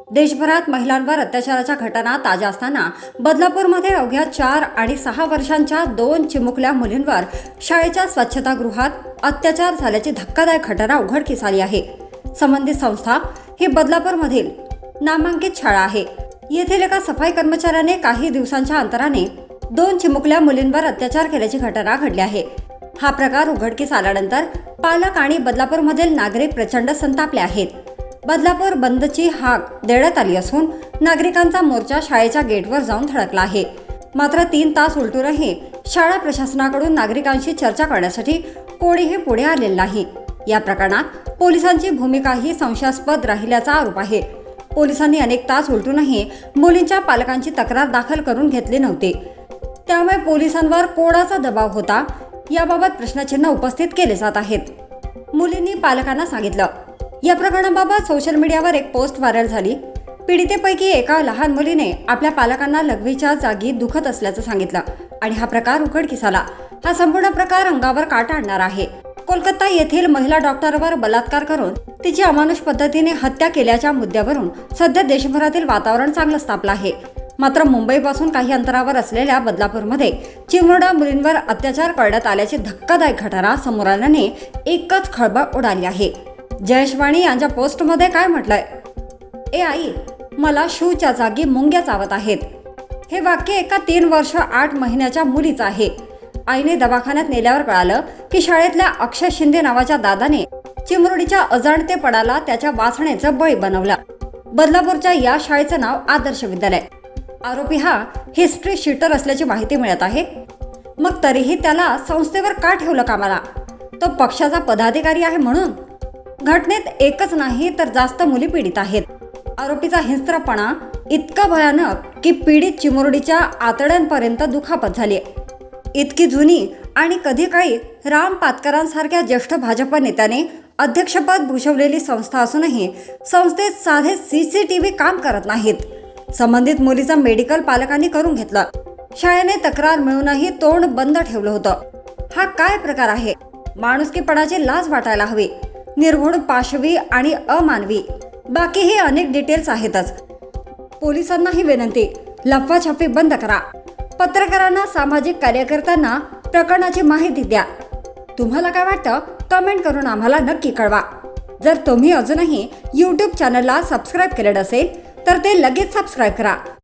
देशभरात महिलांवर अत्याचाराच्या घटना ताज्या असताना बदलापूरमध्ये अवघ्या 4 आणि 6 वर्षांच्या 2 चिमुकल्या मुलींवर शाळेच्या स्वच्छतागृहात अत्याचार झाल्याची धक्कादायक घटना उघडकीस आली आहे. संबंधित संस्था ही बदलापूरमधील नामांकित शाळा आहे. येथील एका सफाई कर्मचाऱ्याने काही दिवसांच्या अंतराने 2 चिमुकल्या मुलींवर अत्याचार केल्याची घटना घडली आहे. हा प्रकार उघडकीस आल्यानंतर पालक आणि बदलापूरमधील नागरिक प्रचंड संतापले आहेत. बदलापूर बंदची हाक देण्यात आली असून नागरिकांचा मोर्चा शाळेच्या गेटवर जाऊन धडकला आहे. मात्र 3 तास उलटूनही शाळा प्रशासनाकडून नागरिकांशी चर्चा करण्यासाठी कोणीही पुढे आलेले नाही. या प्रकरणात पोलिसांची भूमिकाही संशयास्पद राहिल्याचा आरोप आहे. पोलिसांनी अनेक तास उलटूनही मुलींच्या पालकांची तक्रार दाखल करून घेतली नव्हती. त्यामुळे पोलिसांवर कोणाचा दबाव होता याबाबत प्रश्नचिन्ह उपस्थित केले जात आहेत. मुलींनी पालकांना सांगितलं. या प्रकरणाबाबत सोशल मीडियावर एक पोस्ट व्हायरल झाली. पीडितेपैकी एका लहान मुलीने आपल्या पालकांना लघवीच्या जागी दुखत असल्याचं सांगितलं आणि हा प्रकार उघडकीस आला. हा संपूर्ण प्रकार अंगावर काटा आणणार आहे. कोलकाता येथील महिला डॉक्टरवर बलात्कार करून तिची अमानुष पद्धतीने हत्या केल्याच्या मुद्द्यावरून सध्या देशभरातील वातावरण चांगलंच तापलं आहे. मात्र मुंबईपासून काही अंतरावर असलेल्या बदलापूरमध्ये चिमुरड्या मुलींवर अत्याचार करण्यात आल्याची धक्कादायक घटना समोर आल्याने एकच खळबळ उडाली आहे. जयेशवाणी यांच्या पोस्टमध्ये काय म्हटलंय? ए आई, मला शूच्या जागी मुंग्या चावत आहेत. हे वाक्य एका 3 वर्ष 8 महिन्याच्या मुलीचं आहे. आईने दवाखान्यात नेल्यावर कळालं की शाळेतल्या अक्षय शिंदे नावाच्या दादाने चिमुरडीच्या अजाणतेपणाला त्याच्या वासनेचं बळी बनवलं. बदलापूरच्या या शाळेचं नाव आदर्श विद्यालय. आरोपी हा हिस्ट्री शीटर असल्याची माहिती मिळत आहे. मग तरीही त्याला संस्थेवर का ठेवलं कामाला? तो पक्षाचा पदाधिकारी आहे म्हणून? घटनेत एकच नाही तर जास्त मुली पीडित आहेत. आरोपीचा हिंस्त्रपणा इतका भयानक की पीडित चिमुरडीच्या आतड्यांपर्यंत दुखापत झाली. इतकी जुनी आणि कधी काळी राम पातकरांसारख्या ज्येष्ठ भाजप नेत्याने अध्यक्षपद भूषवलेली संस्था असूनही संस्थेत साधे CCTV काम करत नाहीत. संबंधित मुलीचं मेडिकल पालकांनी करून घेतलं. शाळेने तक्रार मिळूनही तोंड बंद ठेवलं होतं. हा काय प्रकार आहे? माणुसकीपणाची लाज वाटायला हवी. निर्घुण, पाशवी आणि अमानवी, बाकीही अनेक डिटेल्स आहेतच. पोलिसांनाही विनंती, लफाछफी बंद करा. पत्रकारांना, सामाजिक कार्यकर्त्यांना प्रकरणाची माहिती द्या. तुम्हाला काय वाटतं? कमेंट करून आम्हाला नक्की कळवा. जर तुम्ही अजूनही YouTube चॅनलला सबस्क्राईब केलं नसेल तर ते लगेच सबस्क्राईब करा.